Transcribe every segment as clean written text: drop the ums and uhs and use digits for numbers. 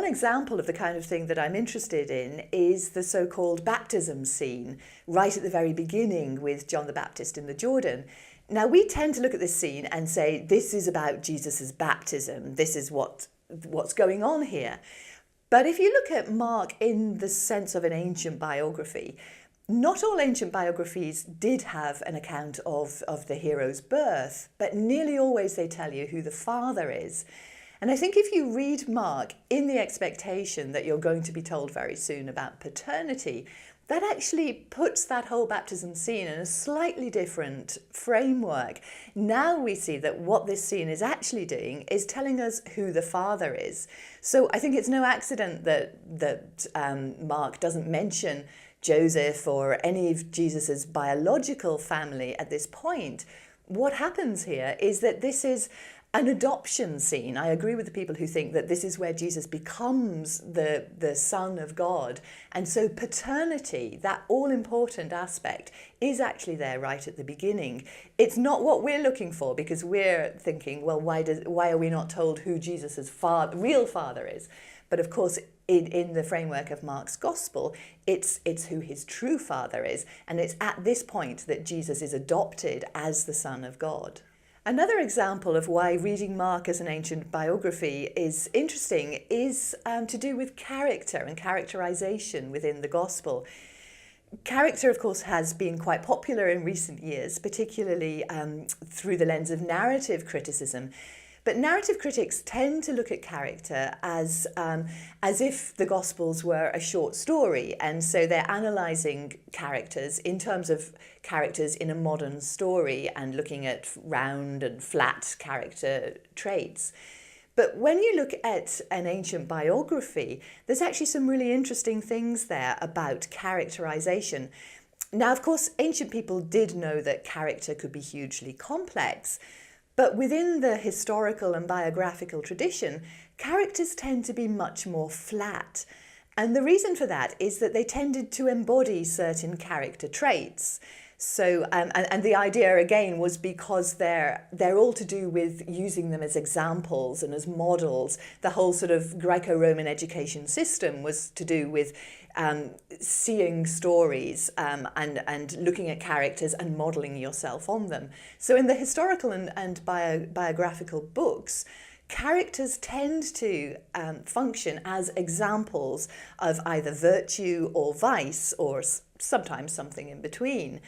one example of the kind of thing that I'm interested in is the so-called baptism scene, right at the very beginning with John the Baptist in the Jordan. Now, we tend to look at this scene and say, this is about Jesus's baptism. This is what's going on here. But if you look at Mark in the sense of an ancient biography, not all ancient biographies did have an account of the hero's birth, but nearly always they tell you who the father is. And I think if you read Mark in the expectation that you're going to be told very soon about paternity, that actually puts that whole baptism scene in a slightly different framework. Now we see that what this scene is actually doing is telling us who the father is. So I think it's no accident that Mark doesn't mention Joseph or any of Jesus's biological family at this point. What happens here is that this is an adoption scene. I agree with the people who think that this is where Jesus becomes the Son of God. And so paternity, that all-important aspect, is actually there right at the beginning. It's not what we're looking for, because we're thinking, well, why are we not told who Jesus's real father is? But of course, in the framework of Mark's gospel, it's who his true father is. And it's at this point that Jesus is adopted as the Son of God. Another example of why reading Mark as an ancient biography is interesting is to do with character and characterization within the gospel. Character, of course, has been quite popular in recent years, particularly through the lens of narrative criticism. But narrative critics tend to look at character as if the Gospels were a short story, and so they're analysing characters in terms of characters in a modern story and looking at round and flat character traits. But when you look at an ancient biography, there's actually some really interesting things there about characterization. Now, of course, ancient people did know that character could be hugely complex. But within the historical and biographical tradition, characters tend to be much more flat. And the reason for that is that they tended to embody certain character traits. So, and the idea again was because they're all to do with using them as examples and as models. The whole sort of Greco-Roman education system was to do with seeing stories and looking at characters and modelling yourself on them. So in the historical and biographical books, characters tend to function as examples of either virtue or vice, or sometimes something in between.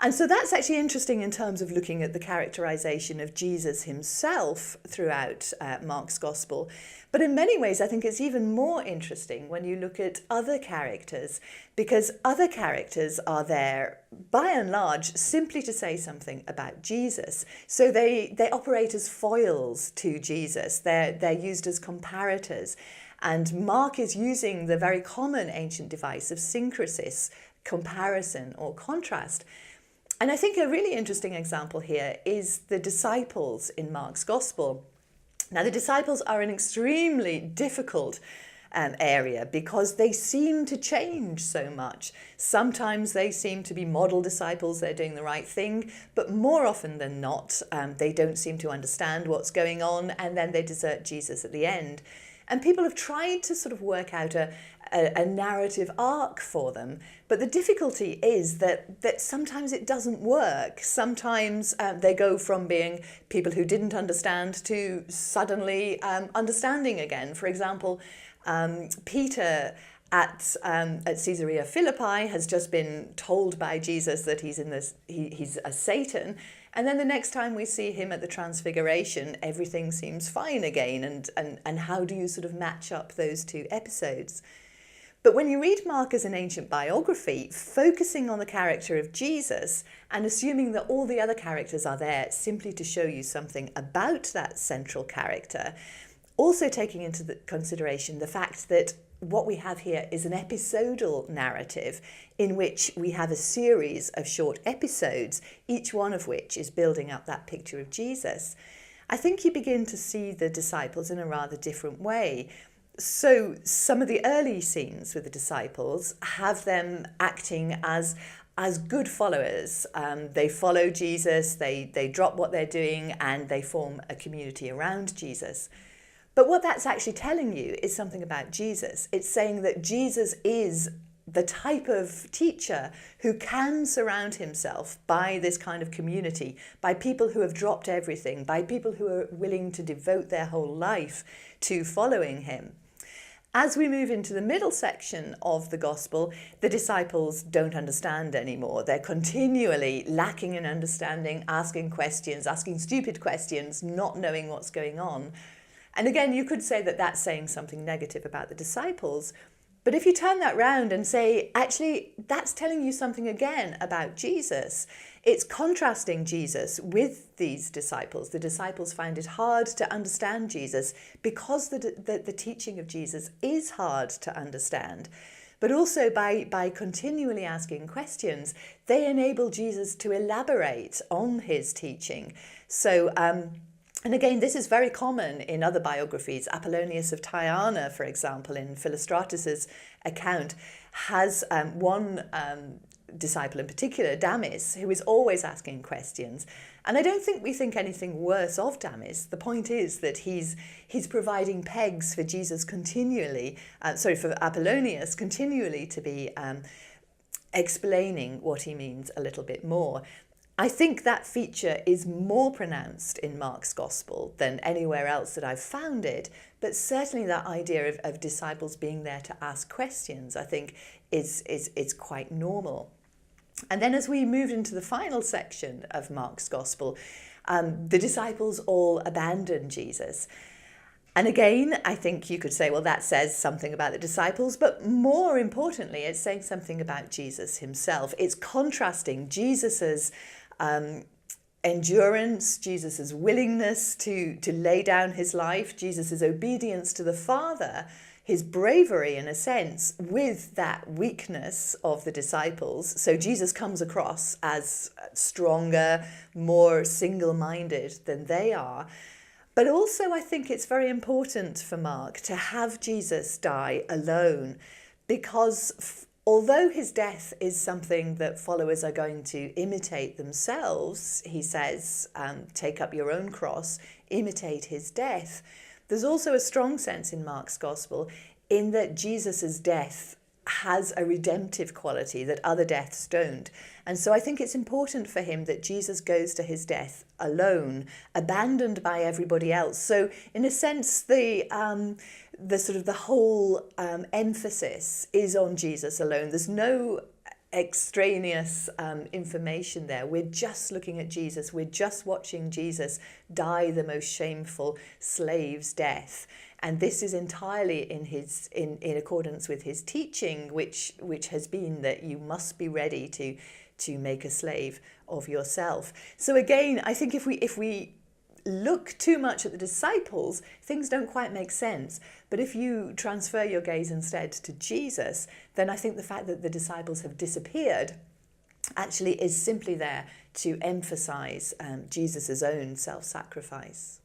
And so that's actually interesting in terms of looking at the characterization of Jesus himself throughout Mark's Gospel. But in many ways, I think it's even more interesting when you look at other characters, because other characters are there, by and large, simply to say something about Jesus. So they operate as foils to Jesus. They're used as comparators. And Mark is using the very common ancient device of syncresis, comparison or contrast. And I think a really interesting example here is the disciples in Mark's Gospel. Now, the disciples are an extremely difficult area because they seem to change so much. Sometimes they seem to be model disciples, they're doing the right thing, but more often than not, they don't seem to understand what's going on, and then they desert Jesus at the end. And people have tried to sort of work out a narrative arc for them. But the difficulty is that sometimes it doesn't work. Sometimes they go from being people who didn't understand to suddenly understanding again. For example, Peter at Caesarea Philippi has just been told by Jesus that he's a Satan. And then the next time we see him at the Transfiguration, everything seems fine again. And how do you sort of match up those two episodes? But when you read Mark as an ancient biography, focusing on the character of Jesus and assuming that all the other characters are there simply to show you something about that central character, also taking into consideration the fact that what we have here is an episodal narrative in which we have a series of short episodes, each one of which is building up that picture of Jesus. I think you begin to see the disciples in a rather different way. So some of the early scenes with the disciples have them acting as good followers. They follow Jesus, they drop what they're doing, and they form a community around Jesus. But what that's actually telling you is something about Jesus. It's saying that Jesus is the type of teacher who can surround himself by this kind of community, by people who have dropped everything, by people who are willing to devote their whole life to following him. As we move into the middle section of the gospel, the disciples don't understand anymore. They're continually lacking in understanding, asking questions, asking stupid questions, not knowing what's going on. And again, you could say that that's saying something negative about the disciples. But if you turn that round and say, actually, that's telling you something again about Jesus. It's contrasting Jesus with these disciples. The disciples find it hard to understand Jesus because the teaching of Jesus is hard to understand. But also by continually asking questions, they enable Jesus to elaborate on his teaching. So, and again, this is very common in other biographies. Apollonius of Tyana, for example, in Philostratus's account, has one disciple in particular, Damis, who is always asking questions. And I don't think we think anything worse of Damis. The point is that he's providing pegs for Jesus continually, for Apollonius continually to be explaining what he means a little bit more. I think that feature is more pronounced in Mark's Gospel than anywhere else that I've found it, but certainly that idea of disciples being there to ask questions, I think, is quite normal. And then as we moved into the final section of Mark's Gospel, the disciples all abandon Jesus. And again, I think you could say, well, that says something about the disciples, but more importantly, it's saying something about Jesus himself. It's contrasting Jesus's endurance, Jesus's willingness to lay down his life, Jesus's obedience to the Father, his bravery in a sense, with that weakness of the disciples. So Jesus comes across as stronger, more single-minded than they are. But also I think it's very important for Mark to have Jesus die alone, because although his death is something that followers are going to imitate themselves, he says, take up your own cross, imitate his death. There's also a strong sense in Mark's Gospel in that Jesus's death has a redemptive quality that other deaths don't. And so I think it's important for him that Jesus goes to his death alone, abandoned by everybody else. So in a sense, the whole emphasis is on Jesus alone. There's no extraneous information there. We're just looking at Jesus. We're just watching Jesus die the most shameful slave's death. And this is entirely in accordance with his teaching, which has been that you must be ready to make a slave of yourself. So again, I think if we look too much at the disciples, things don't quite make sense. But if you transfer your gaze instead to Jesus, then I think the fact that the disciples have disappeared actually is simply there to emphasize Jesus' own self-sacrifice.